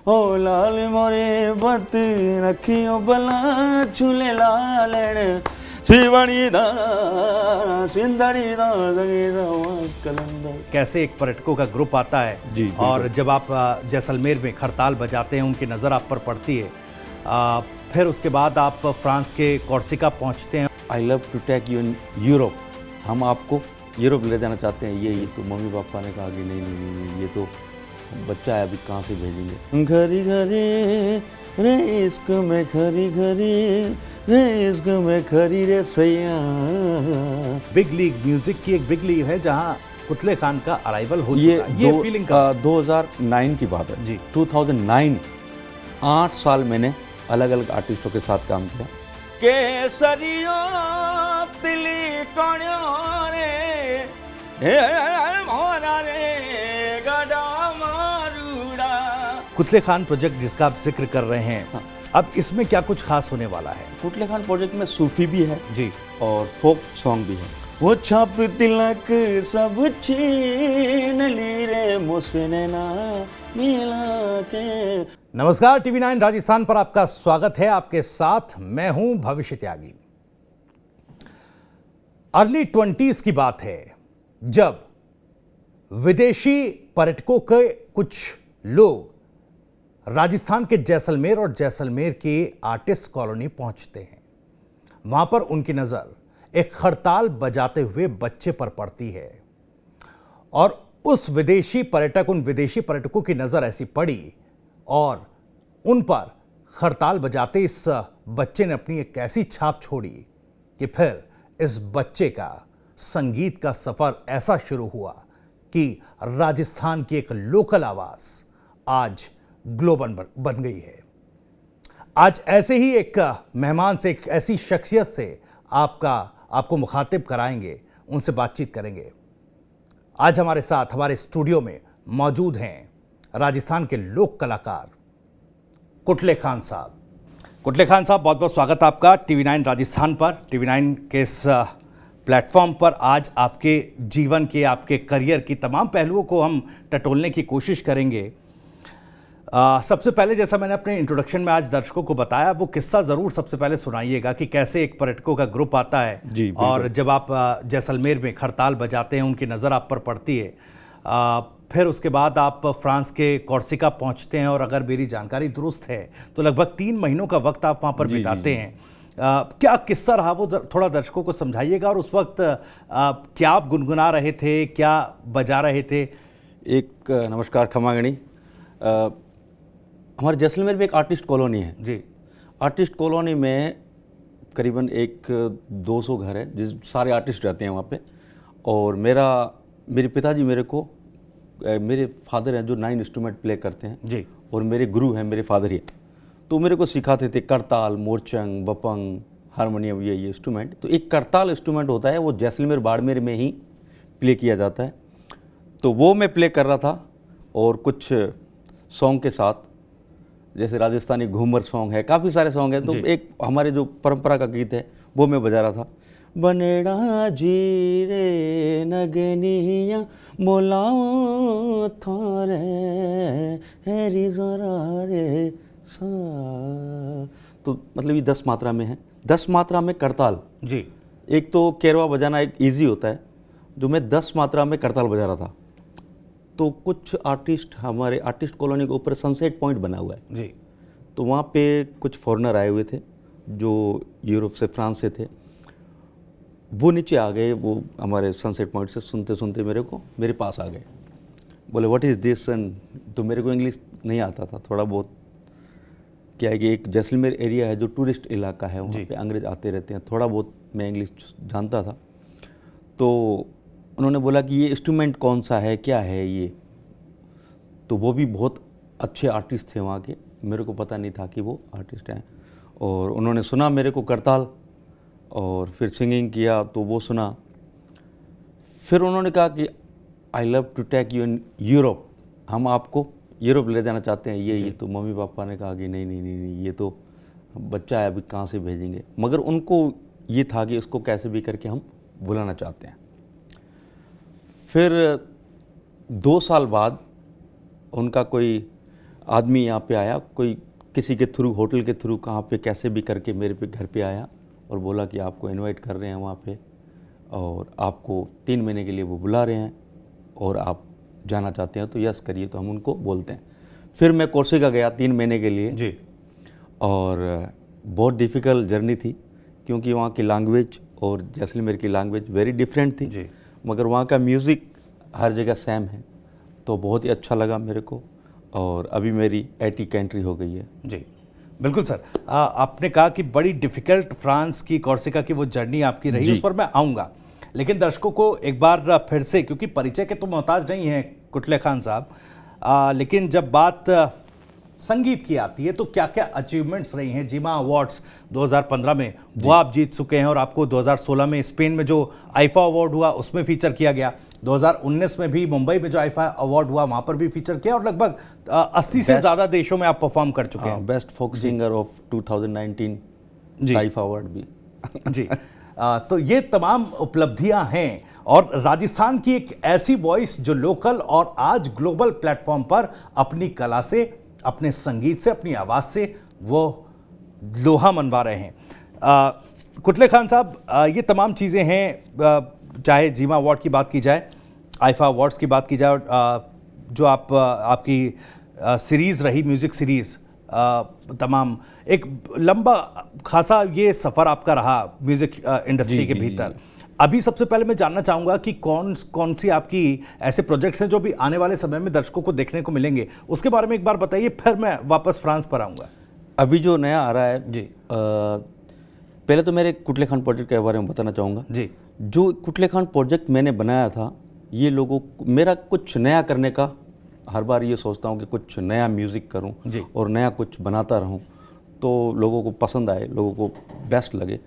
ओ लाल मोरे बत रखियो बला झूले लालण शिवणी दा सिंधड़ी दा कलंदर। कैसे एक पर्यटकों का ग्रुप आता है जी, और जब आप जैसलमेर में खड़ताल बजाते हैं, उनकी नज़र आप पर पड़ती है, फिर उसके बाद आप फ्रांस के कोर्सिका पहुंचते हैं। I love to take you in Europe, हम आपको यूरोप ले जाना चाहते हैं। ये तो मम्मी पापा ने कहा कि नहीं नहीं नहीं, ये तो बच्चा है, अभी कहाँ से भेजेंगे। घरी घरी रे इश्क में घरी घरी रे इश्क में खरी रे सैया। बिग लीग म्यूजिक की एक बिग लीग है जहां कुतले खान का अराइवल हो ये चुका है। ये फीलिंग का 2009 की बात है जी। 2009 8 साल मैंने अलग अलग आर्टिस्टों के साथ काम किया। केसरियो तिली कोण्यो रे हे मोरा रे गड़ा मारूड़ा। कुतले खान प्रोजेक्ट जिसका आप जिक्र कर रहे हैं, हाँ। अब इसमें क्या कुछ खास होने वाला है? कुतले खान प्रोजेक्ट में सूफी भी है जी और फोक सॉन्ग भी है। वो छाप तिलक सब छीन ली रे मुझसे ना मिला के। नमस्कार, TV9 राजस्थान पर आपका स्वागत है। आपके साथ मैं हूं भविष्य त्यागी। अर्ली 20s की बात है जब विदेशी पर्यटकों के कुछ लोग राजस्थान के जैसलमेर और जैसलमेर की आर्टिस्ट कॉलोनी पहुंचते हैं। वहां पर उनकी नजर एक खड़ताल बजाते हुए बच्चे पर पड़ती है और उन विदेशी पर्यटकों की नजर ऐसी पड़ी और उन पर खड़ताल बजाते इस बच्चे ने अपनी एक ऐसी छाप छोड़ी कि फिर इस बच्चे का संगीत का सफर ऐसा शुरू हुआ कि राजस्थान की एक लोकल आवाज आज ग्लोबल बन गई है। आज ऐसे ही एक मेहमान से, एक ऐसी शख्सियत से आपको मुखातिब कराएंगे, उनसे बातचीत करेंगे। आज हमारे साथ हमारे स्टूडियो में मौजूद हैं राजस्थान के लोक कलाकार कुतले खान साहब। कुतले खान साहब, बहुत बहुत स्वागत आपका TV9 राजस्थान पर। TV9 के इस प्लेटफॉर्म पर आज आपके जीवन के, आपके करियर की तमाम पहलुओं को हम टटोलने की कोशिश करेंगे। सबसे पहले, जैसा मैंने अपने इंट्रोडक्शन में आज दर्शकों को बताया, वो किस्सा ज़रूर सबसे पहले सुनाइएगा कि कैसे एक पर्यटकों का ग्रुप आता है जी, और जब आप जैसलमेर में खड़ताल बजाते हैं, उनकी नज़र आप पर पड़ती है, फिर उसके बाद आप फ्रांस के कोर्सिका पहुंचते हैं और अगर मेरी जानकारी दुरुस्त है तो लगभग 3 महीनों का वक्त आप वहाँ पर बिताते हैं। क्या किस्सा रहा वो थोड़ा दर्शकों को समझाइएगा। और उस वक्त क्या आप गुनगुना रहे थे, क्या बजा रहे थे? एक नमस्कार खमागणी। हमारे जैसलमेर में एक आर्टिस्ट कॉलोनी है जी। आर्टिस्ट कॉलोनी में करीबन 200 घर है, जिस सारे आर्टिस्ट रहते हैं वहाँ पे। और मेरे पिताजी मेरे फादर हैं जो 9 इंस्ट्रूमेंट प्ले करते हैं जी। और मेरे गुरु हैं मेरे फादर ही। तो मेरे को सिखाते थे करताल, मोरचंग, बपंग, हारमोनियम, ये इंस्ट्रूमेंट। तो एक करताल इंस्ट्रूमेंट होता है, वो जैसलमेर बाड़मेर में ही प्ले किया जाता है। तो वो मैं प्ले कर रहा था और कुछ सॉन्ग के साथ, जैसे राजस्थानी घूमर सॉन्ग है, काफ़ी सारे सॉन्ग हैं। तो एक हमारे जो परंपरा का गीत है वो मैं बजा रहा था। बनेड़ा जी रे नगनिया मोलाओ थारे हैरी जरा रे सा। तो मतलब ये 10 मात्रा में है, 10 मात्रा में करताल जी। एक तो केरवा बजाना एक इजी होता है, जो मैं 10 मात्रा में करताल बजा रहा था। तो कुछ आर्टिस्ट, हमारे आर्टिस्ट कॉलोनी के ऊपर सनसेट पॉइंट बना हुआ है जी। तो वहाँ पे कुछ फॉरेनर आए हुए थे जो यूरोप से, फ्रांस से थे। वो नीचे आ गए, वो हमारे सनसेट पॉइंट से सुनते सुनते मेरे पास आ गए। बोले व्हाट इज़ दिस। तो मेरे को इंग्लिश नहीं आता था, थोड़ा बहुत। क्या है कि एक जैसलमेर एरिया है जो टूरिस्ट इलाका है, वहाँ पे अंग्रेज आते रहते हैं, थोड़ा बहुत मैं इंग्लिश जानता था। तो उन्होंने बोला कि ये इंस्ट्रूमेंट कौन सा है, क्या है ये। तो वो भी बहुत अच्छे आर्टिस्ट थे वहाँ के, मेरे को पता नहीं था कि वो आर्टिस्ट हैं। और उन्होंने सुना मेरे को करताल और फिर सिंगिंग किया, तो वो सुना। फिर उन्होंने कहा कि I love to take you in Europe, हम आपको यूरोप ले जाना चाहते हैं। ये तो मम्मी पापा ने कहा कि नहीं नहीं नहीं नहीं, ये तो बच्चा है, अभी कहाँ से भेजेंगे। मगर उनको ये था कि इसको कैसे भी करके हम बुलाना चाहते हैं। फिर 2 साल बाद उनका कोई आदमी यहाँ पे आया, कोई किसी के थ्रू, होटल के थ्रू, कहाँ पे कैसे भी करके मेरे पे घर पे आया और बोला कि आपको इनवाइट कर रहे हैं वहाँ पे और आपको 3 महीने के लिए वो बुला रहे हैं और आप जाना चाहते हैं तो यस करिए। तो हम उनको बोलते हैं। फिर मैं कोर्सिका गया 3 महीने के लिए जी। और बहुत डिफ़िकल्ट जर्नी थी क्योंकि वहाँ की लैंग्वेज और जैसलमेर की लैंग्वेज वेरी डिफरेंट थी जी। मगर वहाँ का म्यूज़िक हर जगह सेम है, तो बहुत ही अच्छा लगा मेरे को और अभी मेरी 80 कंट्री हो गई है। जी बिल्कुल सर। आपने कहा कि बड़ी डिफ़िकल्ट फ्रांस की कोर्सिका की वो जर्नी आपकी रही, उस पर मैं आऊँगा, लेकिन दर्शकों को एक बार फिर से, क्योंकि परिचय के तो मोहताज नहीं हैं कुटले खान साहब, लेकिन जब बात संगीत की आती है तो क्या क्या अचीवमेंट्स रही हैं। जीमा अवार्ड्स 2015 में वो आप जीत चुके हैं और आपको 2016 में स्पेन में जो आईफा अवार्ड हुआ उसमें फीचर किया गया, 2019 में भी मुंबई में जो आईफा अवार्ड हुआ वहाँ पर भी फीचर किया और लगभग 80 से ज़्यादा देशों में आप परफॉर्म कर चुके हैं। Best folk singer of 2019 IIFA award भी जी। तो ये तमाम उपलब्धियां हैं और राजस्थान की एक ऐसी वॉइस जो लोकल और आज ग्लोबल प्लेटफॉर्म पर अपनी कला से, अपने संगीत से, अपनी आवाज़ से वो लोहा मनवा रहे हैं। कुटले खान साहब, ये तमाम चीज़ें हैं, चाहे जीमा अवार्ड की बात की जाए, आईफा अवार्ड्स की बात की जाए, जो आपकी सीरीज़ रही, म्यूज़िक सीरीज़, तमाम एक लंबा खासा ये सफ़र आपका रहा म्यूज़िक इंडस्ट्री के भीतर। अभी सबसे पहले मैं जानना चाहूँगा कि कौन सी आपकी ऐसे प्रोजेक्ट्स हैं जो भी आने वाले समय में दर्शकों को देखने को मिलेंगे, उसके बारे में एक बार बताइए, फिर मैं वापस फ्रांस पर आऊँगा। अभी जो नया आ रहा है जी, पहले तो मेरे कुटले खान प्रोजेक्ट के बारे में बताना चाहूँगा। जी, जो कुटले खान प्रोजेक्ट मैंने बनाया था, ये लोगों मेरा कुछ नया करने का, हर बार ये सोचता हूँ कि कुछ नया म्यूज़िक करूँ और नया कुछ बनाता रहूँ तो लोगों को पसंद आए, लोगों को बेस्ट लगे।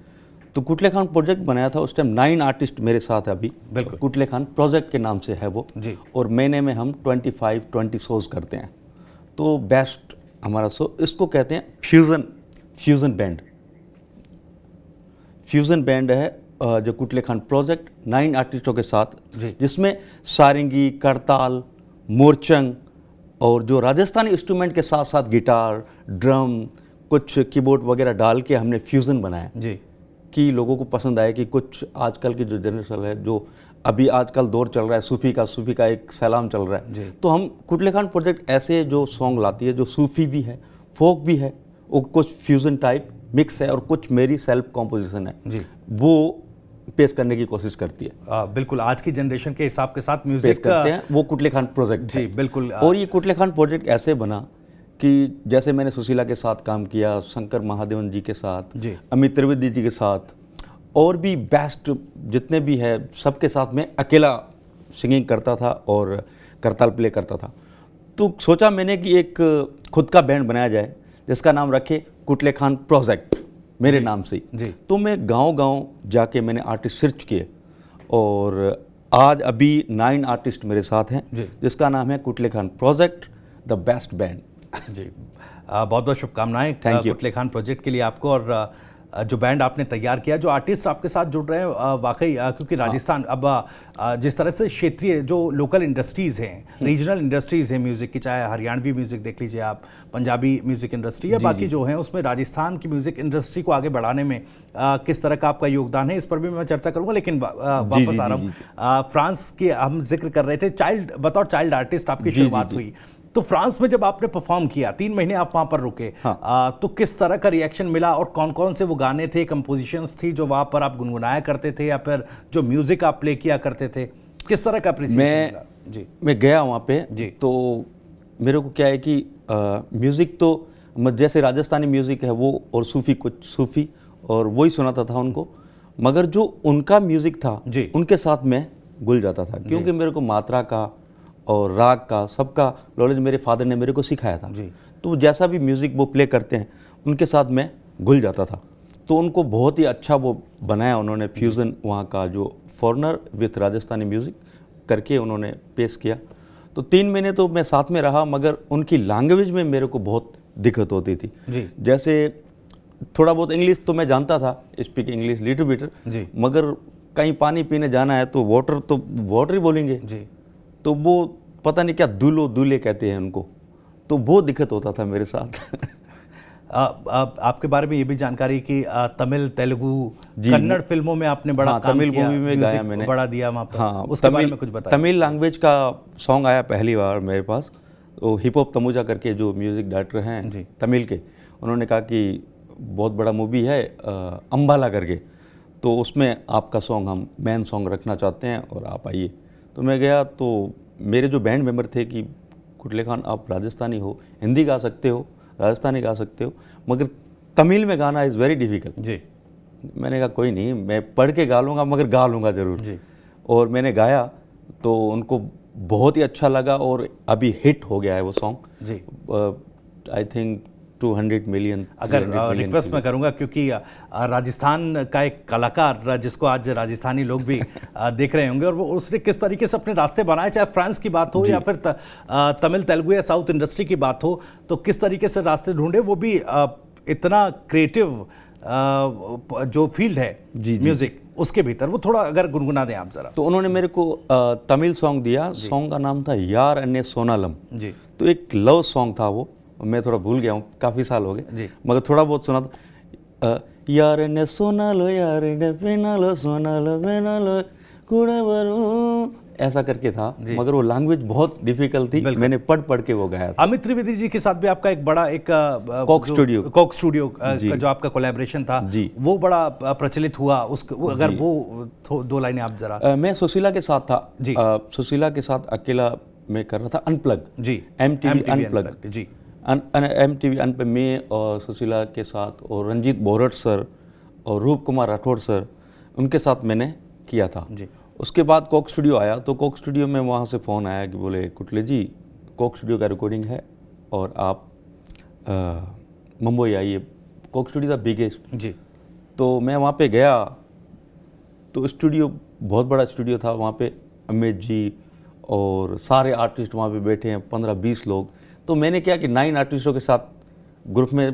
तो कुटले खान प्रोजेक्ट बनाया था, उस टाइम 9 आर्टिस्ट मेरे साथ है अभी। बिल्कुल। कुटले खान प्रोजेक्ट के नाम से है वो जी। और महीने में हम 20 शोज़ करते हैं। तो बेस्ट हमारा शो, इसको कहते हैं फ्यूज़न बैंड। फ्यूज़न बैंड है जो कुटले खान प्रोजेक्ट 9 आर्टिस्टों के साथ, जिसमें सारंगी, करताल, मोरचंग और जो राजस्थानी इंस्ट्रूमेंट के साथ साथ गिटार, ड्रम, कुछ कीबोर्ड वगैरह डाल के हमने फ्यूज़न बनाया जी, कि लोगों को पसंद आए। कि कुछ आजकल की जो जनरेशन है, जो अभी आजकल दौर चल रहा है सूफ़ी का एक सलाम चल रहा है, तो हम कुटले खान प्रोजेक्ट ऐसे जो सॉन्ग लाती है जो सूफ़ी भी है, फोक भी है, और कुछ फ्यूज़न टाइप मिक्स है और कुछ मेरी सेल्फ कॉम्पोजिशन है जी, वो पेश करने की कोशिश करती है। बिल्कुल आज की जनरेशन के हिसाब के साथ पेश म्यूजिक करते हैं, वो कुटले खान प्रोजेक्ट जी बिल्कुल। और ये कुटले खान प्रोजेक्ट ऐसे बना कि जैसे मैंने सुशीला के साथ काम किया, शंकर महादेवन जी के साथ, अमित त्रिवेदी जी के साथ, और भी बेस्ट जितने भी है सबके साथ मैं अकेला सिंगिंग करता था और करताल प्ले करता था। तो सोचा मैंने कि एक खुद का बैंड बनाया जाए जिसका नाम रखे कुटले खान प्रोजेक्ट, मेरे नाम से जी। तो मैं गांव-गांव जाके मैंने आर्टिस्ट सर्च किए और आज अभी 9 आर्टिस्ट मेरे साथ हैं जिसका नाम है Kutle Khan project, the best band. जी, बहुत बहुत शुभकामनाएं कुटले खान प्रोजेक्ट के लिए आपको, और जो बैंड आपने तैयार किया, जो आर्टिस्ट आपके साथ जुड़ रहे हैं, वाकई क्योंकि राजस्थान अब जिस तरह से क्षेत्रीय जो लोकल इंडस्ट्रीज़ हैं, रीजनल इंडस्ट्रीज़ हैं म्यूज़िक की, चाहे हरियाणवी म्यूज़िक देख लीजिए आप, पंजाबी म्यूज़िक इंडस्ट्री या बाकी जो हैं, उसमें राजस्थान की म्यूज़िक इंडस्ट्री को आगे बढ़ाने में किस तरह का आपका योगदान है, इस पर भी मैं चर्चा करूँगा। लेकिन वापस आ रहा हूँ, फ्रांस के हम जिक्र कर रहे थे, बतौर चाइल्ड आर्टिस्ट आपकी शुरुआत हुई। तो फ्रांस में जब आपने परफॉर्म किया, 3 महीने आप वहाँ पर रुके, तो किस तरह का रिएक्शन मिला और कौन कौन से वो गाने थे, कंपोजिशंस थी जो वहाँ पर आप गुनगुनाया करते थे या फिर जो म्यूज़िक आप प्ले किया करते थे, किस तरह का अप्रिसिएशन मिला? जी, मैं गया वहाँ पे जी, तो मेरे को क्या है कि म्यूज़िक तो जैसे राजस्थानी म्यूज़िक है वो, और कुछ सूफ़ी और वही सुनाता था उनको, मगर जो उनका म्यूज़िक था उनके साथ मैं घुल जाता था क्योंकि मेरे को मात्रा का और राग का सबका नॉलेज मेरे फादर ने मेरे को सिखाया था जी। तो जैसा भी म्यूज़िक वो प्ले करते हैं उनके साथ मैं घुल जाता था। तो उनको बहुत ही अच्छा वो बनाया उन्होंने फ्यूज़न, वहाँ का जो फॉरेनर विथ राजस्थानी म्यूज़िक करके उन्होंने पेश किया। तो 3 महीने तो मैं साथ में रहा, मगर उनकी लैंग्वेज में मेरे को बहुत दिक्कत होती थी जी। जैसे थोड़ा बहुत इंग्लिश तो मैं जानता था, स्पीक इंग्लिश लिटिल बिट जी, मगर कहीं पानी पीने जाना है तो वाटर ही बोलेंगे जी, तो वो पता नहीं क्या दूल्हे कहते हैं उनको, तो बहुत दिक्कत होता था मेरे साथ। आपके बारे में ये भी जानकारी कि तमिल, तेलुगु, कन्नड़ फिल्मों में आपने बड़ा काम तमिल किया, मूवी में गाया म्यूजिक मैंने, बड़ा दिया वहाँ पर। हाँ, उसके बारे में कुछ बताइए। तमिल लैंग्वेज का सॉन्ग आया पहली बार मेरे पास, तो हिप हॉप तमुजा करके जो म्यूज़िक डायरेक्टर हैं तमिल के, उन्होंने कहा कि बहुत बड़ा मूवी है अम्बाला करके, तो उसमें आपका सॉन्ग हम मेन सॉन्ग रखना चाहते हैं और आप आइए। तो मैं गया, तो मेरे जो बैंड मेंबर थे कि कुटले खान आप राजस्थानी हो, हिंदी गा सकते हो, राजस्थानी गा सकते हो, मगर तमिल में गाना इज़ वेरी डिफ़िकल्ट जी। मैंने कहा कोई नहीं, मैं पढ़ के गा लूँगा मगर गा लूँगा ज़रूर जी। और मैंने गाया तो उनको बहुत ही अच्छा लगा और अभी हिट हो गया है वो सॉन्ग जी। I think 200 million. अगर रिक्वेस्ट मैं करूंगा, क्योंकि राजस्थान का एक कलाकार जिसको आज राजस्थानी लोग भी देख रहे होंगे, और वो उसने किस तरीके से अपने रास्ते बनाए, चाहे फ्रांस की बात हो या फिर तमिल, तेलुगु या साउथ इंडस्ट्री की बात हो, तो किस तरीके से रास्ते ढूंढे, वो भी इतना क्रिएटिव जो फील्ड है म्यूजिक उसके भीतर, वो थोड़ा अगर गुनगुना दें आप जरा। तो उन्होंने मेरे को तमिल सॉन्ग दिया, सॉन्ग का नाम था यार अन्य सोनालम जी। तो एक लव सॉन्ग था वो, मैं थोड़ा भूल गया हूँ, काफ़ी साल हो गए, मगर थोड़ा बहुत सुना था। यार ने सोना लो, यार ने पेना लो, सोना लो पेना लो कुड़े, ऐसा करके था, मगर वो लैंग्वेज बहुत डिफिकल्ट थी, मैंने पढ़ के वो गाया था। अमित त्रिवेदी जी के साथ भी आपका एक बड़ा एक कोक स्टूडियो का जो आपका कोलैबोरेशन था वो बड़ा प्रचलित हुआ, अगर वो दो लाइनें आप जरा। मैं सुशीला के साथ था जी, सुशीला के साथ अकेला मैं कर रहा था अनप्लग जी, MTV अनप्लग जी, MTV अनप्लग में और सुशीला के साथ और रंजीत बोरट सर और रूप कुमार राठौड़ सर, उनके साथ मैंने किया था जी। उसके बाद कोक स्टूडियो आया, तो कोक स्टूडियो में वहाँ से फ़ोन आया कि बोले कुटले जी कोक स्टूडियो का रिकॉर्डिंग है और आप मुंबई आइए, कोक स्टूडियो था बिगेस्ट जी। तो मैं वहाँ पे गया, तो स्टूडियो बहुत बड़ा स्टूडियो था, वहाँ पे अमित जी और सारे आर्टिस्ट वहाँ पे बैठे हैं, 15-20 लोग। तो मैंने क्या कि 9 आर्टिस्टों के साथ ग्रुप में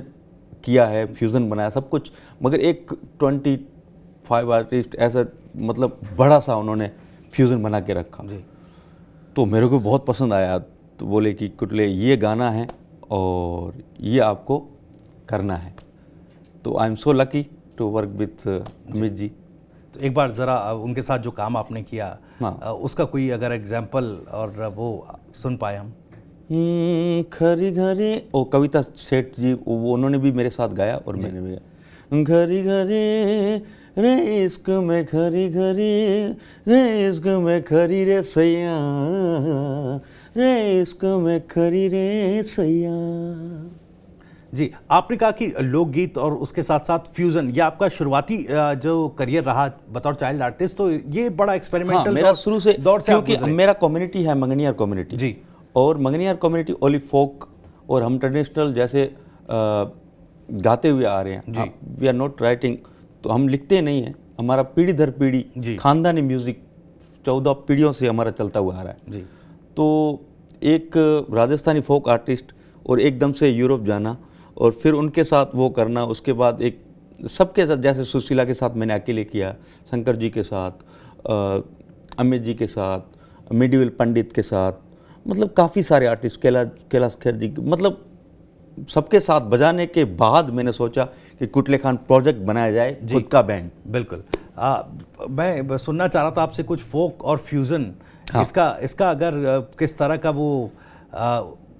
किया है, फ्यूज़न बनाया सब कुछ, मगर एक 25 आर्टिस्ट ऐसा, मतलब बड़ा सा उन्होंने फ्यूज़न बना के रखा जी। तो मेरे को बहुत पसंद आया, तो बोले कि कुटले ये गाना है और ये आपको करना है। तो I am so lucky to work with Amit ji. तो एक बार ज़रा उनके साथ जो काम आपने किया, हाँ, उसका कोई अगर एग्जाम्पल और वो सुन पाए हम। खरी घरी, ओ कविता सेठ जी, वो उन्होंने भी मेरे साथ गाया और मैंने भी गाया। घरी घरी रे इश्क में खरी घरी, रे इश्क में खरी रे सैया, रे इश्क में खरी रे सैया जी। आपने कहा कि लोकगीत और उसके साथ साथ फ्यूजन, ये आपका शुरुआती जो करियर रहा बतौर चाइल्ड आर्टिस्ट, तो ये बड़ा एक्सपेरिमेंटल। हाँ, मेरा शुरू से दौर से, क्योंकि मेरा कम्युनिटी है मंगनियार कम्युनिटी जी, और मंगनियार कम्युनिटी ओनली फोक, और हम ट्रेडिशनल जैसे गाते हुए आ रहे हैं, वी आर नॉट राइटिंग, तो हम लिखते नहीं हैं, हमारा पीढ़ी दर पीढ़ी खानदानी म्यूज़िक 14 पीढ़ियों से हमारा चलता हुआ आ रहा है जी। तो एक राजस्थानी फोक आर्टिस्ट और एकदम से यूरोप जाना और फिर उनके साथ वो करना, उसके बाद एक सबके साथ, जैसे सुशीला के साथ मैंने अकेले किया, शंकर जी के साथ, अमित जी के साथ, मिडिवल पंडित के साथ, मतलब काफ़ी सारे आर्टिस्ट, कैलाश खेर जी, मतलब सबके साथ बजाने के बाद मैंने सोचा कि कुटले खान प्रोजेक्ट बनाया जाए, खुद का बैंड। बिल्कुल। मैं सुनना चाह रहा था आपसे कुछ फोक और फ्यूज़न, हाँ, इसका अगर किस तरह का वो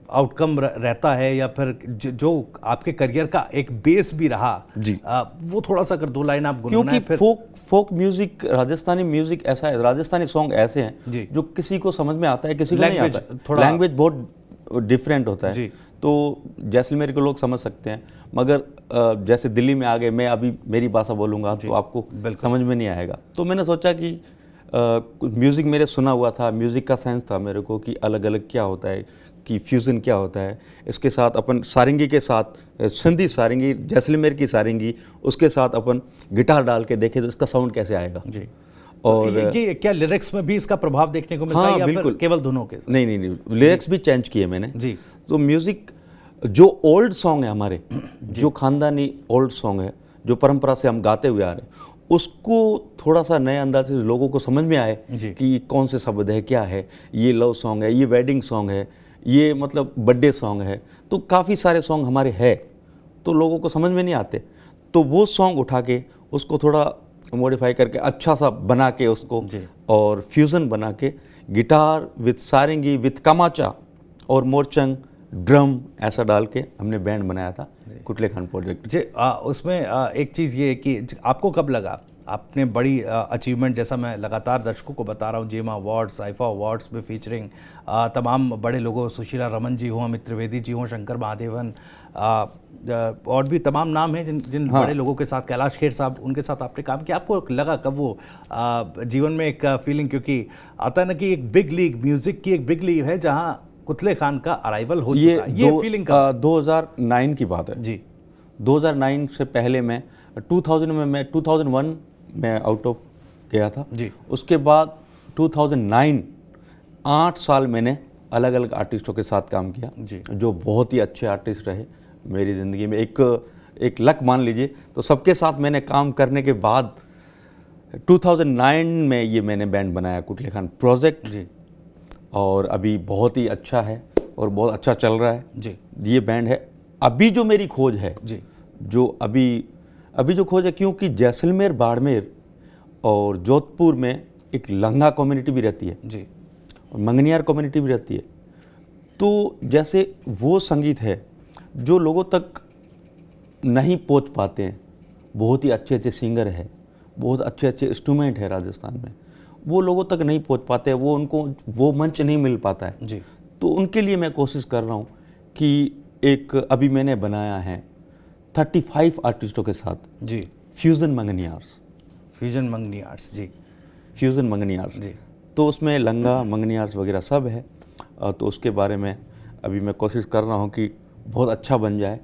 आउटकम रहता है, या फिर जो आपके करियर का एक बेस भी रहा जी, वो थोड़ा सा अगर 2 लाइन आप गुनगुनाएं। क्योंकि फोक म्यूजिक, राजस्थानी म्यूजिक ऐसा है, राजस्थानी सॉन्ग ऐसे हैं जो किसी को समझ में आता है, किसी को नहीं आता है, लैंग्वेज बहुत डिफरेंट होता है जी। तो जैसलमेर के लोग समझ सकते हैं, मगर जैसे दिल्ली में आ गए, मैं अभी मेरी भाषा बोलूँगा तो आपको समझ में नहीं आएगा। तो मैंने सोचा कि म्यूज़िक मेरे सुना हुआ था, म्यूज़िक का सेंस था मेरे को कि अलग अलग क्या होता है, कि फ्यूज़न क्या होता है, इसके साथ अपन सारंगी के साथ, सिंधी सारंगी, जैसलमेर की सारंगी, उसके साथ अपन गिटार डाल के देखें तो इसका साउंड कैसे आएगा जी। और ये क्या लिरिक्स में भी इसका प्रभाव देखने को मिलता है, या फिर केवल धुनों के साथ? नहीं, लिरिक्स भी चेंज किए मैंने जी। तो म्यूज़िक जो ओल्ड सॉन्ग है हमारे, जो खानदानी ओल्ड सॉन्ग है, जो परंपरा से हम गाते हुए आ रहे हैं, उसको थोड़ा सा नए अंदाज से लोगों को समझ में आए कि कौन से शब्द है, क्या है, ये लव सॉन्ग है, ये वेडिंग सॉन्ग है, ये मतलब बर्थडे सॉन्ग है, तो काफ़ी सारे सॉन्ग हमारे हैं तो लोगों को समझ में नहीं आते, तो वो सॉन्ग उठा के उसको थोड़ा मॉडिफाई करके अच्छा सा बना के उसको और फ्यूज़न बना के गिटार विथ सारंगी विथ कमाचा और मोरचंग ड्रम ऐसा डाल के हमने बैंड बनाया था कुटले खान प्रोजेक्ट। जी उसमें एक चीज़ ये है कि आपको कब लगा आपने बड़ी अचीवमेंट, जैसा मैं लगातार दर्शकों को बता रहा हूँ, जेमा अवार्ड्स, आईफा अवार्ड्स में फीचरिंग तमाम बड़े लोगों, सुशीला रमन जी हों, अमित त्रिवेदी जी हों, शंकर महादेवन और भी तमाम नाम हैं जिन बड़े लोगों के साथ, कैलाश खेर साहब, उनके साथ आपने काम किया। आपको लगा कब वो जीवन में एक फीलिंग, क्योंकि आता है ना कि एक बिग लीग, म्यूज़िक की एक बिग लीग है जहाँ कुतले खान का अराइवल हो चुका है, ये फीलिंग का 2009 की बात है जी। 2009 से पहले मैं 2001 में आउट ऑफ गया था जी। उसके बाद 2009 8 साल मैंने अलग अलग आर्टिस्टों के साथ काम किया जी, जो बहुत ही अच्छे आर्टिस्ट रहे मेरी ज़िंदगी में। एक लक मान लीजिए, तो सबके साथ मैंने काम करने के बाद 2009 में ये मैंने बैंड बनाया कुटले खान प्रोजेक्ट जी, और अभी बहुत ही अच्छा है और बहुत अच्छा चल रहा है जी। ये बैंड है। अभी जो मेरी खोज है जी, जो अभी जो खोज है, क्योंकि जैसलमेर, बाड़मेर और जोधपुर में एक लंगा कम्युनिटी भी रहती है जी, और मंगनियार कम्युनिटी भी रहती है, तो जैसे वो संगीत है जो लोगों तक नहीं पहुंच पाते हैं। बहुत ही अच्छे अच्छे सिंगर है, बहुत अच्छे अच्छे इंस्ट्रूमेंट है राजस्थान में, वो लोगों तक नहीं पहुंच पाते, वो उनको वो मंच नहीं मिल पाता है जी। तो उनके लिए मैं कोशिश कर रहा हूँ कि एक अभी मैंने बनाया है 35 आर्टिस्टों के साथ जी, फ्यूज़न मंगनियार्स जी, फ्यूज़न मंगनियार्स जी। तो उसमें लंगा मंगनियार्स वगैरह सब है, तो उसके बारे में अभी मैं कोशिश कर रहा हूँ कि बहुत अच्छा बन जाए,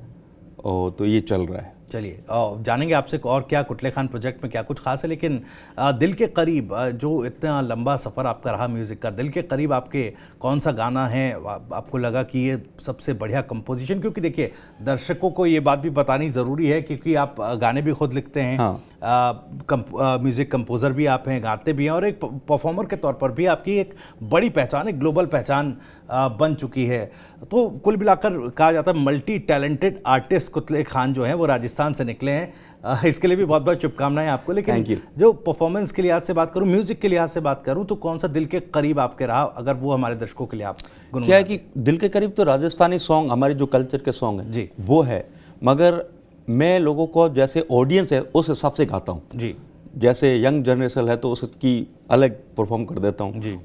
और तो ये चल रहा है। चलिए जानेंगे आपसे और क्या कुटले खान प्रोजेक्ट में क्या कुछ खास है, लेकिन दिल के करीब जो इतना लंबा सफ़र आपका रहा म्यूज़िक का, दिल के करीब आपके कौन सा गाना है आपको लगा कि ये सबसे बढ़िया कंपोजिशन? क्योंकि देखिए दर्शकों को ये बात भी बतानी ज़रूरी है, क्योंकि आप गाने भी खुद लिखते हैं, हाँ। म्यूज़िक कंपोज़र भी आप हैं, गाते भी हैं, और एक परफॉर्मर के तौर पर भी आपकी एक बड़ी पहचान, एक ग्लोबल पहचान बन चुकी है। तो कुल मिलाकर कहा जाता है मल्टी टैलेंटेड आर्टिस्ट कुतले खान जो हैं वो राजस्थान से निकले हैं। इसके लिए भी बहुत बहुत शुभकामनाएं आपको। लेकिन जो परफॉर्मेंस के लिहाज से बात करूं, म्यूजिक के लिहाज से बात करूं, तो कौन सा दिल के करीब आपके रहा, अगर वो हमारे दर्शकों के लिए आप क्या है कि दिल के करीब तो राजस्थानी सॉन्ग, हमारे जो कल्चर के सॉन्ग हैं जी, वो है, मगर मैं लोगों को जैसे ऑडियंस है उस हिसाब से गाता हूँ जी। जैसे यंग जनरेशन है तो उसकी अलग परफॉर्म कर देता हूँ जी,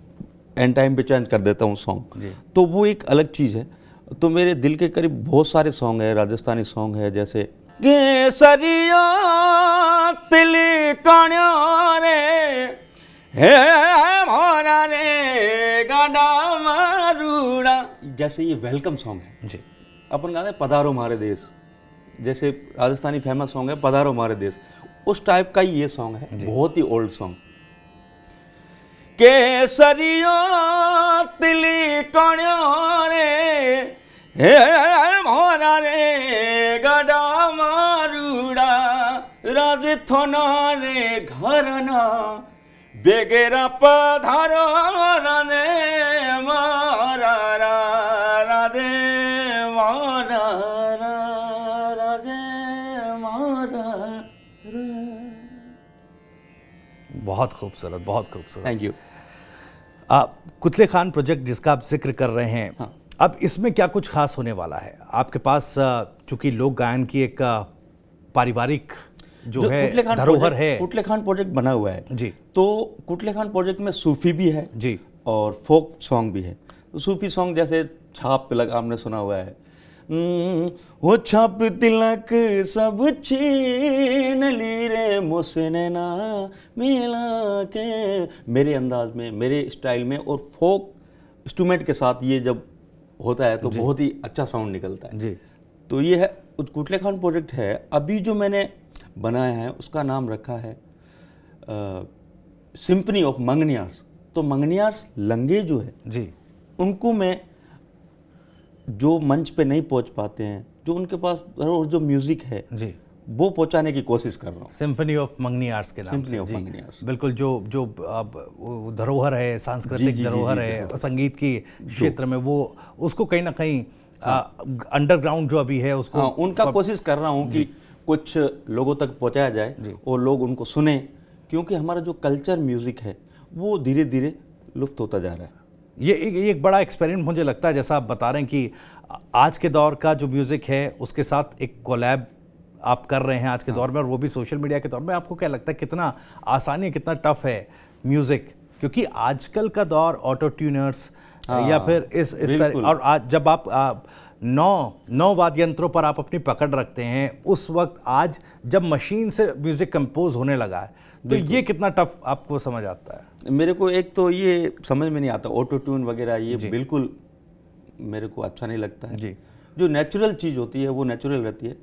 एंड टाइम पे चेंज कर देता हूँ सॉन्ग, तो वो एक अलग चीज़ है। तो मेरे दिल के करीब बहुत सारे सॉन्ग है, राजस्थानी सॉन्ग है, जैसे केसरिया तिली कान्या रे हे मोरा रे गाडा मारूड़ा, जैसे ये वेलकम सॉन्ग है जी। अपन गाते हैं पधारो हमारे देश, जैसे राजस्थानी फेमस सॉन्ग है पधारो हमारे देश, उस टाइप का ही ये सॉन्ग है, बहुत ही ओल्ड सॉन्ग। केसरिया तिली कान्या रे हे मोरा रे गड़ा मारूड़ा राजथोना रे घरना बेगेरा पधारो राधे मारा राधे मारा राधे मारा। बहुत खूबसूरत, बहुत खूबसूरत, थैंक यू। कुतले खान प्रोजेक्ट जिसका आप जिक्र कर रहे हैं, हाँ। अब इसमें क्या कुछ खास होने वाला है आपके पास? चूंकि लोक गायन की एक पारिवारिक जो है धरोहर है, कुटले खान प्रोजेक्ट बना हुआ है जी। तो कुटले खान प्रोजेक्ट में सूफी भी है जी और फोक सॉन्ग भी है। तो सूफी सॉन्ग जैसे छाप तिलक आपने सुना हुआ है, वो छाप तिलक सब छीन ली रे मुझसे ना मिला के, मेरे अंदाज में, मेरे स्टाइल में और फोक इंस्ट्रूमेंट के साथ ये जब होता है तो बहुत ही अच्छा साउंड निकलता है जी। तो ये है कुटले खान प्रोजेक्ट है। अभी जो मैंने बनाया है उसका नाम रखा है सिम्फनी ऑफ मंगनियार्स। तो मंगनियार्स लंगे जो है जी, उनको मैं जो मंच पे नहीं पहुंच पाते हैं, जो उनके पास और जो म्यूज़िक है जी, वो पहुंचाने की कोशिश कर रहा हूँ। सिम्फनी ऑफ मंगनी आर्ट्स के नाम सिम्फनी से। ऑफ जी, मंगनी आर्ट्स। बिल्कुल। जो अब वो धरोहर है, सांस्कृतिक जी, धरोहर है संगीत की क्षेत्र में, वो उसको कहीं ना कहीं अंडरग्राउंड जो अभी है उसको उनका कोशिश कर रहा हूँ कि कुछ लोगों तक पहुंचाया जाए और लोग उनको सुने, क्योंकि हमारा जो कल्चर म्यूजिक है वो धीरे धीरे लुप्त होता जा रहा है। ये एक बड़ा एक्सपेरिमेंट मुझे लगता है, जैसा आप बता रहे हैं कि आज के दौर का जो म्यूजिक है उसके साथ एक कोलैब आप कर रहे हैं आज के दौर में, और वो भी सोशल मीडिया के दौर में। आपको क्या लगता है कितना आसानी है, कितना टफ है म्यूजिक? क्योंकि आजकल का दौर ऑटो ट्यूनर्स या फिर इस तरह, और आज जब आप नौ वाद्य यंत्रों पर आप अपनी पकड़ रखते हैं, उस वक्त आज जब मशीन से म्यूजिक कंपोज होने लगा है, तो ये कितना टफ आपको समझ आता है? मेरे को एक तो ये समझ में नहीं आता ऑटो ट्यून वगैरह, ये बिल्कुल मेरे को अच्छा नहीं लगता है जी। जो नेचुरल चीज़ होती है वो नेचुरल रहती है।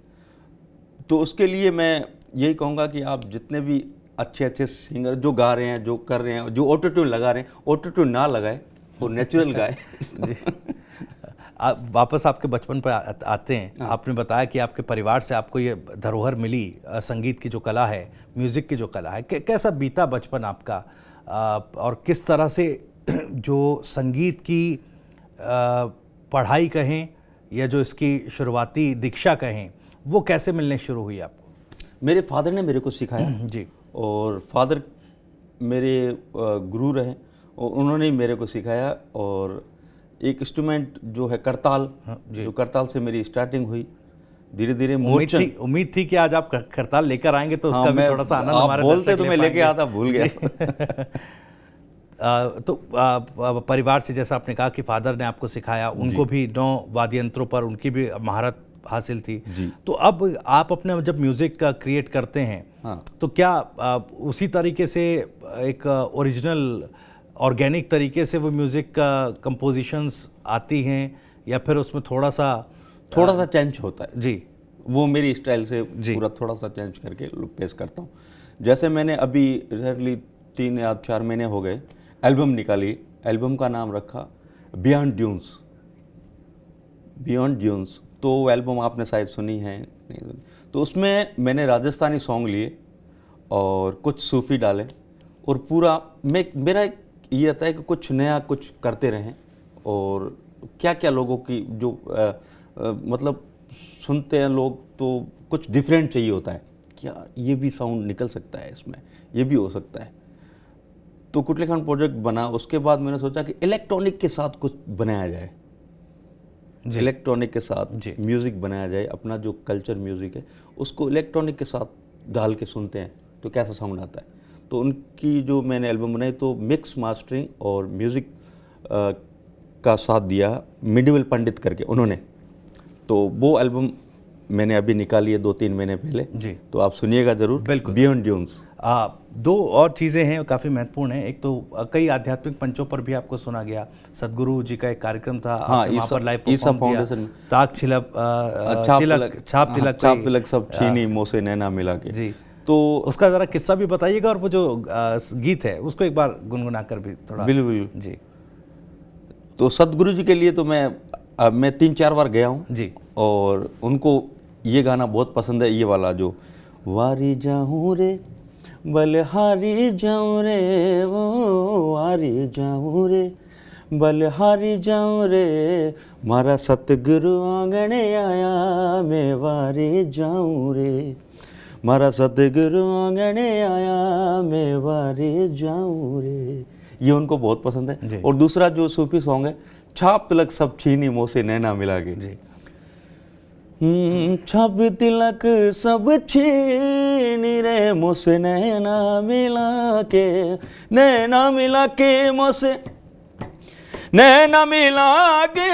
तो उसके लिए मैं यही कहूँगा कि आप जितने भी अच्छे अच्छे सिंगर जो गा रहे हैं, जो कर रहे हैं, जो ऑटो ट्यून लगा रहे हैं, ऑटो ट्यून ना लगाए और नेचुरल गाए। आप वापस आपके बचपन पर आते हैं। आपने बताया कि आपके परिवार से आपको ये धरोहर मिली, संगीत की जो कला है, म्यूज़िक की जो कला है। कैसा बीता बचपन आपका, और किस तरह से जो संगीत की पढ़ाई कहें या जो इसकी शुरुआती दीक्षा कहें, वो कैसे मिलने शुरू हुई आपको? मेरे फादर ने मेरे को सिखाया जी। और फादर मेरे गुरु रहे और उन्होंने ही मेरे को सिखाया। और एक इंस्ट्रूमेंट जो है करताल, जो करताल से मेरी स्टार्टिंग हुई, धीरे धीरे उम्मीद थी कि आज आप करताल लेकर आएंगे, तो उसका भी थोड़ा सा आनंद हमारे बोलते तो मैं लेके आता, भूल गया। तो परिवार से, जैसा आपने कहा कि फादर ने आपको सिखाया, उनको भी 9 वाद्य यंत्रों पर उनकी भी महारत हासिल थी। तो अब आप अपने जब म्यूजिक का क्रिएट करते हैं, तो क्या उसी तरीके से एक ओरिजिनल ऑर्गेनिक तरीके से वो म्यूजिक का कंपोजिशंस आती हैं, या फिर उसमें थोड़ा सा चेंज होता है? जी, वो मेरी स्टाइल से पूरा थोड़ा सा चेंज करके पेश करता हूँ। जैसे मैंने अभी रिसेंटली 3 या 4 महीने हो गए एल्बम निकाली। एल्बम का नाम रखा बियॉन्ड ड्यून्स। तो वो एल्बम आपने शायद सुनी है, तो उसमें मैंने राजस्थानी सॉन्ग लिए और कुछ सूफी डाले, और पूरा मेरा ये रहता है कि कुछ नया कुछ करते रहें, और क्या क्या लोगों की जो मतलब सुनते हैं लोग, तो कुछ डिफरेंट चाहिए होता है, क्या ये भी साउंड निकल सकता है इसमें, ये भी हो सकता है। तो कुटले खान प्रोजेक्ट बना। उसके बाद मैंने सोचा कि इलेक्ट्रॉनिक के साथ कुछ बनाया जाए, इलेक्ट्रॉनिक के साथ म्यूज़िक बनाया जाए। अपना जो कल्चर म्यूज़िक है उसको इलेक्ट्रॉनिक के साथ डाल के सुनते हैं तो कैसा साउंड आता है। तो उनकी जो मैंने एल्बम बनाई, तो मिक्स मास्टरिंग और म्यूज़िक का साथ दिया मिडिवल पंडित करके उन्होंने। तो वो एल्बम मैंने अभी निकाली है 2-3 महीने पहले जी, तो आप सुनिएगा ज़रूर। बिल्कुल, बियॉन्ड ड्यून्स। 2 और चीज़ें हैं काफ़ी महत्वपूर्ण हैं। एक तो कई आध्यात्मिक मंचों पर भी आपको सुना गया, सदगुरु जी का एक कार्यक्रम था, वहाँ पर लाइव परफॉर्म किया, ताक छिलक छाप तिलक सब छीनी मुँह से नैना मिला के जी। तो उसका ज़रा किस्सा भी बताइएगा, और वो जो गीत है उसको एक बार गुनगुना कर भी थोड़ा। बिल्कुल जी। तो सदगुरु जी के लिए तो मैं 3-4 बार गया हूँ जी, और उनको ये गाना बहुत पसंद है, ये वाला जो वारी जाऊँ रे बलहारी जाऊँ रे, वो वारी जाऊँ रे बलहारी जाऊँ रे, मारा सतगुरु आंगणे आया, मैं वारी जाऊँ रे, मारा सतगुरु आंगणे आया, मैं वारी जाऊँ रे। ये उनको बहुत पसंद है। और दूसरा जो सूफी सॉन्ग है, छाप तिलक सब छीनी मुँह से नैना मिला के जी। छाप तिलक सब छीनी रे मुँह से नैना मिला के, नैना मिला के मुँह से नैना मिला के,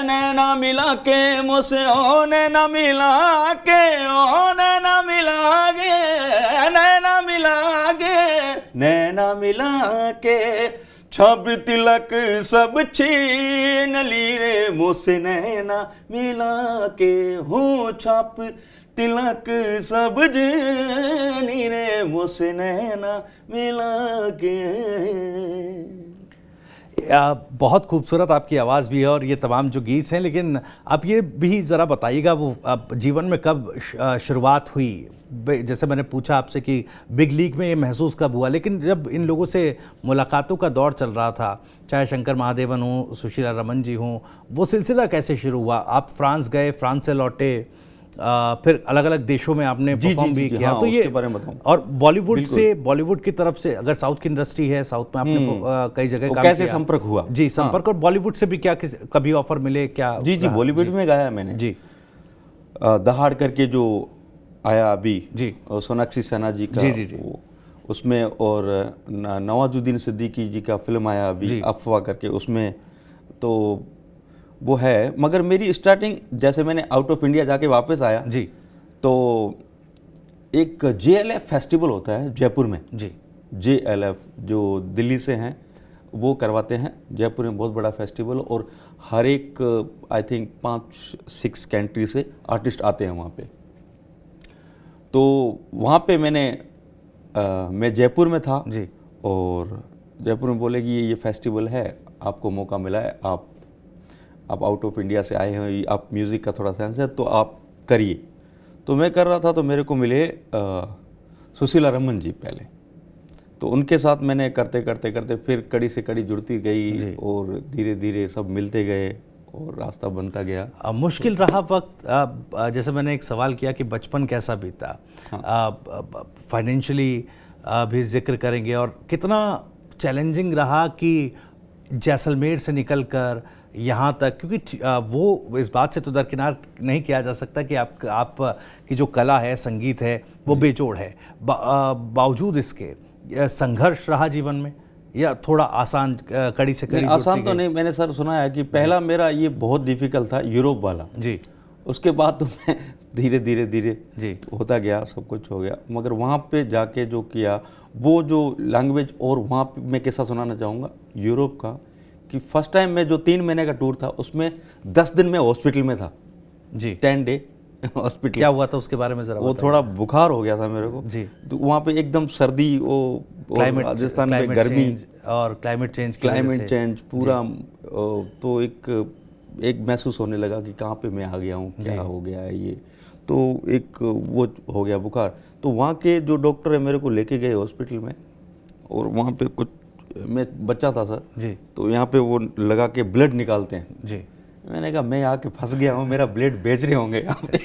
नैना मिला के मुँह से, ओ नैना मिला के, ओ नैना मिला के, नैना मिला के, नैना मिला के, छाप तिलक सब छीन ली रे मुँह से नैना मिला के, हूँ छाप तिलक सब छीनी रे मुँह से नैना मिला के। बहुत खूबसूरत आपकी आवाज़ भी है और ये तमाम जो गीत हैं, लेकिन आप ये भी ज़रा बताइएगा वो आप जीवन में कब शुरुआत हुई? जैसे मैंने पूछा आपसे कि बिग लीग में ये महसूस कब हुआ, लेकिन जब इन लोगों से मुलाकातों का दौर चल रहा था, चाहे शंकर महादेवन हों, सुशीला रमन जी हों, वो सिलसिला कैसे शुरू हुआ? आप फ्रांस गए, फ्रांस से लौटे, फिर अलग अलग देशों में आपने परफॉर्म भी किया, हाँ, तो ये उसके बारे में बताऊं। और बॉलीवुड की तरफ से, अगर साउथ की इंडस्ट्री है, साउथ में आपने कई जगह काम कैसे किया, संपर्क हुआ? जी संपर्क, और बॉलीवुड से भी क्या कभी ऑफर मिले क्या? जी बॉलीवुड में गाया मैंने जी। दहाड़ करके जो आया अभी जी। और सोनाक्षी सिन्हा जी का जी। उसमें, और नवाजुद्दीन सिद्दीकी जी का फिल्म आया अभी अफवाह करके, उसमें तो वो है। मगर मेरी स्टार्टिंग जैसे मैंने आउट ऑफ इंडिया जाके वापस आया जी, तो एक JLF फेस्टिवल होता है जयपुर में जी। JLF जो दिल्ली से हैं वो करवाते हैं जयपुर में, बहुत बड़ा फेस्टिवल, और हर एक आई थिंक 5-6 कंट्री से आर्टिस्ट आते हैं वहाँ पे। तो वहाँ पे मैं जयपुर में था जी। और जयपुर में बोले कि ये फेस्टिवल है, आपको मौका मिला है, आप आउट ऑफ इंडिया से आए हैं, आप म्यूज़िक का थोड़ा सेंस है तो आप करिए। तो मैं कर रहा था तो मेरे को मिले सुशीला रमन जी पहले, तो उनके साथ मैंने करते करते फिर कड़ी से कड़ी जुड़ती गई और धीरे धीरे सब मिलते गए और रास्ता बनता गया। मुश्किल रहा वक्त, जैसे मैंने एक सवाल किया कि बचपन कैसा बीता, फाइनेंशियली भी जिक्र करेंगे, और कितना चैलेंजिंग रहा कि जैसलमेर से निकलकर यहाँ तक, क्योंकि वो इस बात से तो दरकिनार नहीं किया जा सकता कि आप की जो कला है, संगीत है, वो बेजोड़ है। बावजूद इसके संघर्ष रहा जीवन में, या थोड़ा आसान, कड़ी से कड़ी? आसान तो नहीं, मैंने सर सुना है कि पहला मेरा ये बहुत डिफिकल्ट था, यूरोप वाला जी। उसके बाद तो मैं धीरे धीरे जी होता गया, सब कुछ हो गया। मगर वहाँ पे जाके जो किया, वो जो लैंग्वेज, और वहाँ पे मैं किस्सा सुनाना चाहूँगा यूरोप का, कि फर्स्ट टाइम मैं जो 3 महीने का टूर था उसमें 10 दिन में हॉस्पिटल में था जी, 10 डे हॉस्पिटल। क्या हुआ था उसके बारे में जरा? वो थोड़ा बुखार हो गया था मेरे को जी। तो वहाँ पे एकदम सर्दी, वो राजस्थान में गर्मी और क्लाइमेट चेंज पूरा, तो एक महसूस होने लगा कि कहाँ पे मैं आ गया हूँ, क्या हो गया है ये। तो एक वो हो गया बुखार। तो वहाँ के जो डॉक्टर है मेरे को लेके गए हॉस्पिटल में, और वहाँ पे कुछ, मैं बच्चा था सर जी, तो यहाँ पे वो लगा के ब्लड निकालते हैं जी। मैंने कहा मैं आके फंस गया हूँ, मेरा ब्लड बेच रहे होंगे यहाँ पे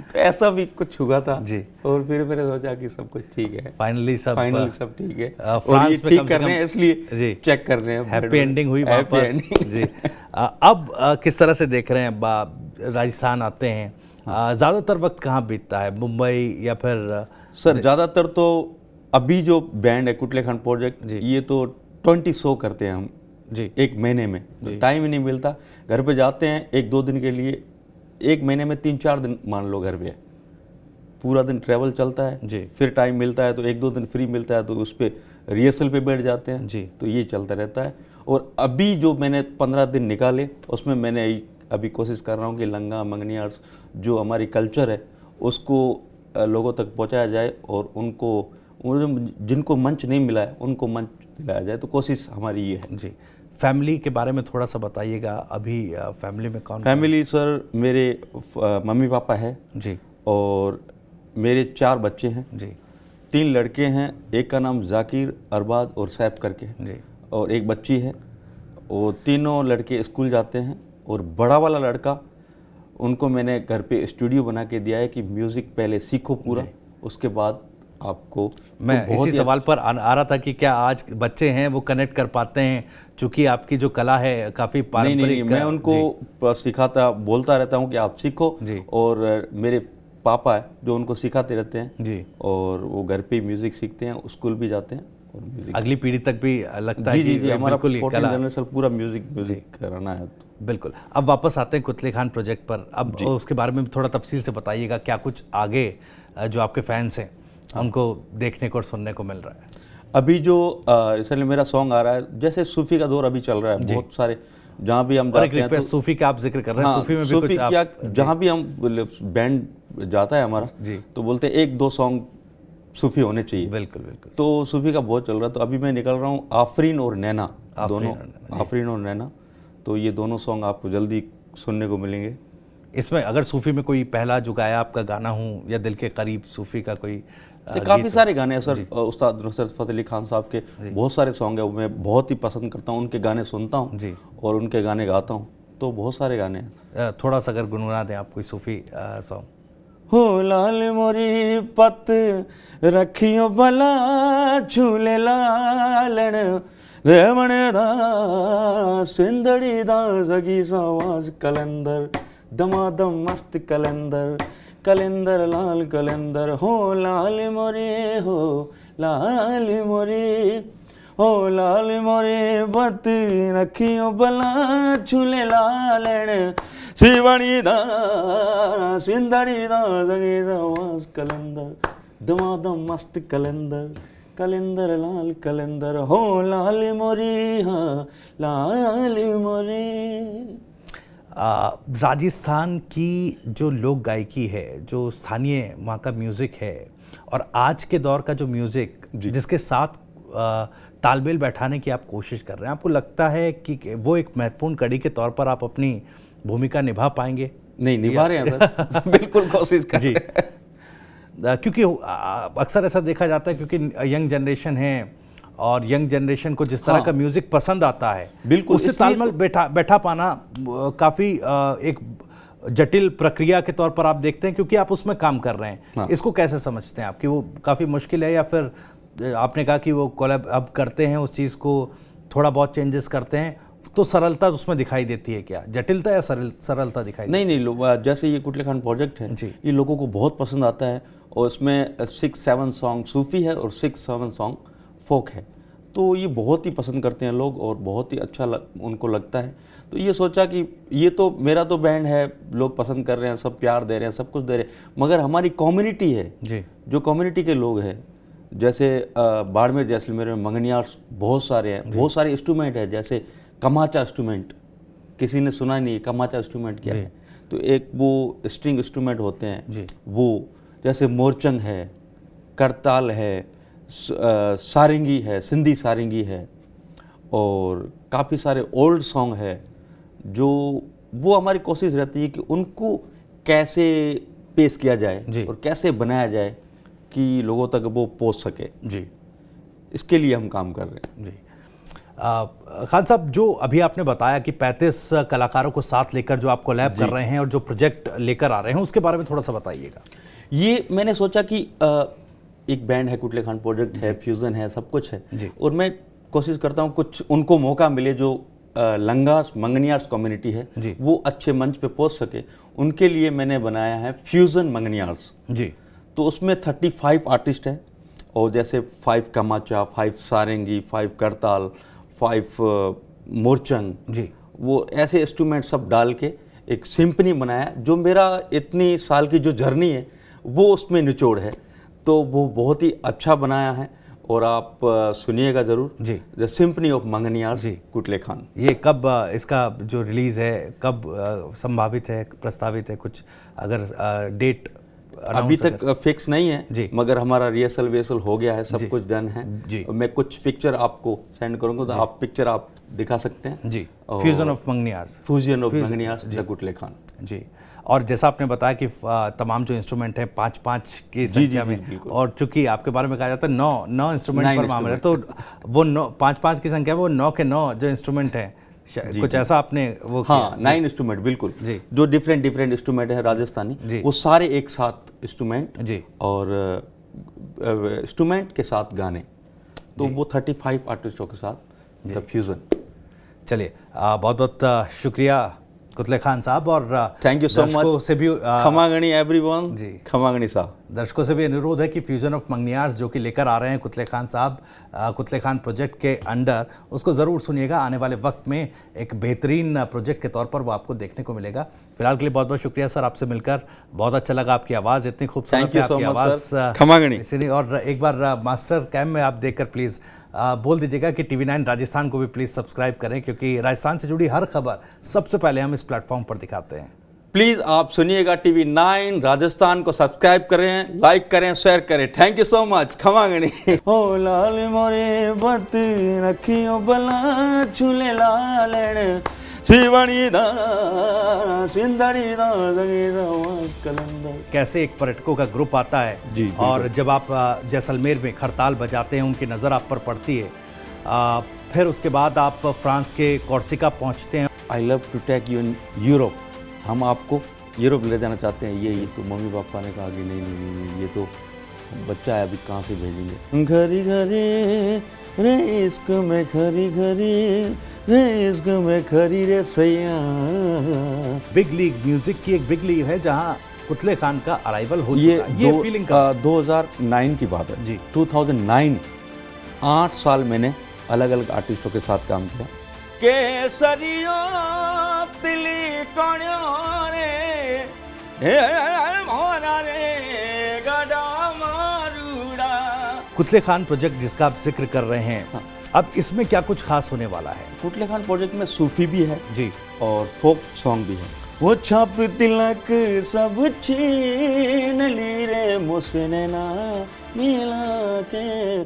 तो ऐसा भी कुछ हुआ था जी। और फिर मैंने सोचा कि सब कुछ ठीक है, फाइनली सब ठीक है, और ये ठीक कर रहे हैं, इसलिए चेक कर रहे हैं, हैप्पी एंडिंग हुई वहाँ पर जी। अब किस तरह से देख रहे हैं, राजस्थान आते हैं, ज़्यादातर वक्त कहाँ बीतता है, मुंबई या फिर? सर ज़्यादातर तो अभी जो बैंड है कुटलेखंड प्रोजेक्ट, ये तो 20 शो करते हैं हम जी, एक महीने में। तो टाइम ही नहीं मिलता, घर पे जाते हैं 1-2 दिन के लिए, एक महीने में 3-4 दिन मान लो घर पे, पूरा दिन ट्रैवल चलता है जी। फिर टाइम मिलता है तो 1-2 दिन फ्री मिलता है, तो उस पर रिहर्सल पे बैठ जाते हैं जी। तो ये चलता रहता है। और अभी जो मैंने 15 दिन निकाले, उसमें मैंने अभी कोशिश कर रहा हूँ कि लंगा मंगनियार जो हमारी कल्चर है उसको लोगों तक पहुँचाया जाए, और उनको जिनको मंच नहीं मिला है उनको मंच दिलाया जाए, तो कोशिश हमारी ये है जी। फैमिली के बारे में थोड़ा सा बताइएगा, अभी फैमिली में कौन? फैमिली सर, मेरे मम्मी पापा है जी, और मेरे 4 बच्चे हैं जी। 3 लड़के हैं, एक का नाम जाकिर, अरबाज और सैफ करके जी, और एक बच्ची है, और तीनों लड़के स्कूल जाते हैं। और बड़ा वाला लड़का, उनको मैंने घर पे स्टूडियो बना के दिया है कि म्यूज़िक पहले सीखो पूरा, उसके बाद आपको। मैं इसी सवाल पर आ रहा था कि क्या आज बच्चे हैं वो कनेक्ट कर पाते हैं, क्योंकि आपकी जो कला है काफ़ी पारंपरिक? नहीं, मैं उनको सिखाता, बोलता रहता हूँ कि आप सीखो, और मेरे पापा है जो उनको सिखाते रहते हैं जी, और वो घर पे म्यूज़िक सीखते हैं, स्कूल भी जाते हैं, और म्यूज़िक अगली पीढ़ी तक भी लगता है कि हमारा 14 जनरेशन पूरा म्यूज़िक कराना है। बिल्कुल। अब वापस आते हैं कुतलेखान प्रोजेक्ट पर, अब उसके बारे में थोड़ा तफसील से बताइएगा, क्या कुछ आगे जो आपके फैंस हैं उनको देखने को और सुनने को मिल रहा है? अभी जो इसलिए मेरा सॉन्ग आ रहा है, जैसे सूफी का दौर अभी चल रहा है, बहुत सारे जहाँ भी हम जाते हैं, तो सूफी का आप जिक्र कर रहे हैं, सूफी में भी कुछ आप, जहाँ भी हम बैंड जाता है हमारा जी, तो बोलते हैं 1-2 सॉन्ग सूफी होने चाहिए। बिल्कुल बिल्कुल। तो सूफी का बहुत चल रहा है, तो अभी मैं निकल रहा हूँ आफरीन और नैना। दोनों आफरीन और नैना। तो ये दोनों सॉन्ग आपको जल्दी सुनने को मिलेंगे। इसमें अगर सूफ़ी में कोई पहला जो गाया आपका गाना हो या दिल के करीब सूफ़ी का कोई काफ़ी सारे गाने हैं सर, उस्ताद नुसरत फ़तेह अली खान साहब के बहुत सारे सॉन्ग हैं, वो मैं बहुत ही पसंद करता हूँ, उनके गाने सुनता हूँ जी, और उनके गाने गाता हूँ, तो बहुत सारे गाने हैं। थोड़ा सा अगर गुनगुना दें आप कोई सूफ़ी सॉन्ग। हो लाल मोरी पत रखियो भला झूले लालण रेवण दा सिंधड़ी दा जगी सवाज कलंदर दमादम मस्त कलंदर कलंदर लाल कलंदर। हो लाल मोरे हो लाल मोरे हो लाल मोरे पत रखियो भला झूले लालण शिवणी दा सिंधड़ी दा जगी सवाज कलंदर दमादम मस्त कलंदर कलंदर लाल कलंदर। हो लाल मोरी हाँ लाल मोरी। राजस्थान की जो लोक गायकी है, जो स्थानीय वहाँ का म्यूज़िक है और आज के दौर का जो म्यूज़िक जिसके साथ तालमेल बैठाने की आप कोशिश कर रहे हैं, आपको लगता है कि वो एक महत्वपूर्ण कड़ी के तौर पर आप अपनी भूमिका निभा पाएंगे? नहीं, निभा रहे हैं सर। बिल्कुल कोशिश कर जी। क्योंकि अक्सर ऐसा देखा जाता है, क्योंकि यंग जनरेशन है और यंग जनरेशन को जिस तरह का म्यूजिक पसंद आता है, बिल्कुल उससे तालमेल बैठा पाना काफ़ी एक जटिल प्रक्रिया के तौर पर आप देखते हैं, क्योंकि आप उसमें काम कर रहे हैं। इसको कैसे समझते हैं आप कि वो काफ़ी मुश्किल है, या फिर आपने कहा कि वो कोलैब अब करते हैं, उस चीज़ को थोड़ा बहुत चेंजेस करते हैं तो सरलता उसमें दिखाई देती है? क्या जटिलता या सरलता दिखाई नहीं नहीं, जैसे ये कुटले खान प्रोजेक्ट है ये लोगों को बहुत पसंद आता है और इसमें 6-7 सॉन्ग सूफ़ी है और 6-7 सॉन्ग फोक है, तो ये बहुत ही पसंद करते हैं लोग और बहुत ही अच्छा उनको लगता है। तो ये सोचा कि ये तो मेरा तो बैंड है, लोग पसंद कर रहे हैं, सब प्यार दे रहे हैं, सब कुछ दे रहे हैं, मगर हमारी कम्युनिटी है जी, जो कम्युनिटी के लोग हैं, जैसे बाड़मेर जैसलमेर में मंगनियार्स बहुत सारे हैं, बहुत सारे इंस्ट्रूमेंट है, जैसे कमाचा इंस्ट्रूमेंट, किसी ने सुना नहीं कमाचा इंस्ट्रूमेंट क्या है, तो एक वो स्ट्रिंग इंस्ट्रूमेंट होते हैं वो, जैसे मोरचंग है, करताल है, सारंगी है, सिंधी सारंगी है, और काफ़ी सारे ओल्ड सॉन्ग है, जो वो हमारी कोशिश रहती है कि उनको कैसे पेश किया जाए और कैसे बनाया जाए कि लोगों तक वो पहुंच सके जी, इसके लिए हम काम कर रहे हैं जी। खान साहब, जो अभी आपने बताया कि 35 कलाकारों को साथ लेकर जो आप कोलैब कर रहे हैं और जो प्रोजेक्ट लेकर आ रहे हैं, उसके बारे में थोड़ा सा बताइएगा। ये मैंने सोचा कि एक बैंड है, कुटले खान प्रोजेक्ट है, फ्यूज़न है, सब कुछ है जी, और मैं कोशिश करता हूँ कुछ उनको मौका मिले जो लंगास मंगनियार्स कम्युनिटी है जी, वो अच्छे मंच पे पहुँच सके, उनके लिए मैंने बनाया है फ्यूज़न मंगनियार्स जी। तो उसमें 35 आर्टिस्ट हैं, और जैसे 5 कमाचा, 5 सारंगी, 5 करताल, 5 मोरचंग जी, वो ऐसे इंस्ट्रूमेंट सब डाल के एक सिम्फनी बनाया, जो मेरा इतनी साल की जो जर्नी है वो उसमें निचोड़ है, तो वो बहुत ही अच्छा बनाया है और आप सुनिएगा ज़रूर जी, द सिम्फनी ऑफ मंगनियार्स जी, कुटले खान। ये कब इसका जो रिलीज़ है कब संभावित है, प्रस्तावित है, कुछ अगर डेट अभी तक फिक्स नहीं है जी, मगर हमारा रिहर्सल हो गया है, सब कुछ डन है जी। मैं कुछ पिक्चर आपको सेंड करूंगा, तो आप पिक्चर आप दिखा सकते हैं जी। Fusion of Manganiyars, the कुटले Khan जी। और जैसा आपने बताया कि तमाम जो इंस्ट्रूमेंट हैं 5-5 की संख्या में, और चूंकि आपके बारे में कहा जाता है 9 इंस्ट्रूमेंट पर मामला है, तो वो 5-5 की संख्या, वो 9 के 9 जो इंस्ट्रूमेंट हैं, कुछ ऐसा आपने वो हाँ 9 इंस्ट्रूमेंट बिल्कुल जी, जो डिफरेंट इंस्ट्रूमेंट है राजस्थानी, वो सारे एक साथ इंस्ट्रूमेंट जी, और इंस्ट्रूमेंट के साथ गाने, तो वो 35 आर्टिस्टों के साथ फ्यूजन। चलिए, बहुत बहुत शुक्रिया कुतले खान साहब, और थैंक यू सो मच से भी खमागणी एवरीवन जी, खमागणी साहब। दर्शकों से भी अनुरोध है कि फ्यूजन ऑफ मंगनियार्स जो कि लेकर आ रहे हैं कुतले खान साहब, कुतले खान प्रोजेक्ट के अंडर, उसको ज़रूर सुनिएगा। आने वाले वक्त में एक बेहतरीन प्रोजेक्ट के तौर पर वो आपको देखने को मिलेगा। फिलहाल के लिए बहुत बहुत शुक्रिया सर, आपसे मिलकर बहुत अच्छा लगा, आपकी आवाज़ इतनी खूबसूरत है, आपकी आवाज़ खमागणी। और एक बार मास्टर कैम में आप देखकर प्लीज़ बोल दीजिएगा कि TV9 राजस्थान को भी प्लीज़ सब्सक्राइब करें, क्योंकि राजस्थान से जुड़ी हर खबर सबसे पहले हम इस प्लेटफॉर्म पर दिखाते हैं। प्लीज़ आप सुनिएगा TV9 राजस्थान को सब्सक्राइब करें, लाइक करें, शेयर करें। Thank you so much. खमागणी ओ लाल मोरे बत रखियो बला झूले लालण शिवणी दा सिंधड़ी दा जगी दा कलंदर। कैसे एक पर्यटकों का ग्रुप आता है जी, बिल्कुल। और जब आप जैसलमेर में खड़ताल बजाते हैं, उनकी नज़र आप पर पड़ती है, फिर उसके बाद आप फ्रांस के कोर्सिका पहुंचते हैं। I love to take you in Europe. हम आपको यूरोप ले जाना चाहते हैं। ये तो मम्मी पापा ने कहा कि नहीं नहीं नहीं, ये तो बच्चा है, अभी कहाँ से भेजेंगे। घरी घरी रे इश्क में खरी खरी रे इश्क में खरी रे सैया। बिग लीग म्यूजिक की एक बिग लीग है जहां कुतले खान का अराइवल हो ये चुका है। ये फीलिंग का 2009 की बात है जी। 2009 8 साल मैंने अलग अलग आर्टिस्टों के साथ काम किया। केसरियो तिली कोण्यो रे हे मोरा रे गड़ा मारूड़ा। कुतले खान प्रोजेक्ट जिसका आप जिक्र कर रहे हैं, हाँ। अब इसमें क्या कुछ खास होने वाला है? कुतले खान प्रोजेक्ट में सूफी भी है जी, और फोक सॉन्ग भी है। वो छाप तिलक सब छीन ली रे मुझसे ना मिला के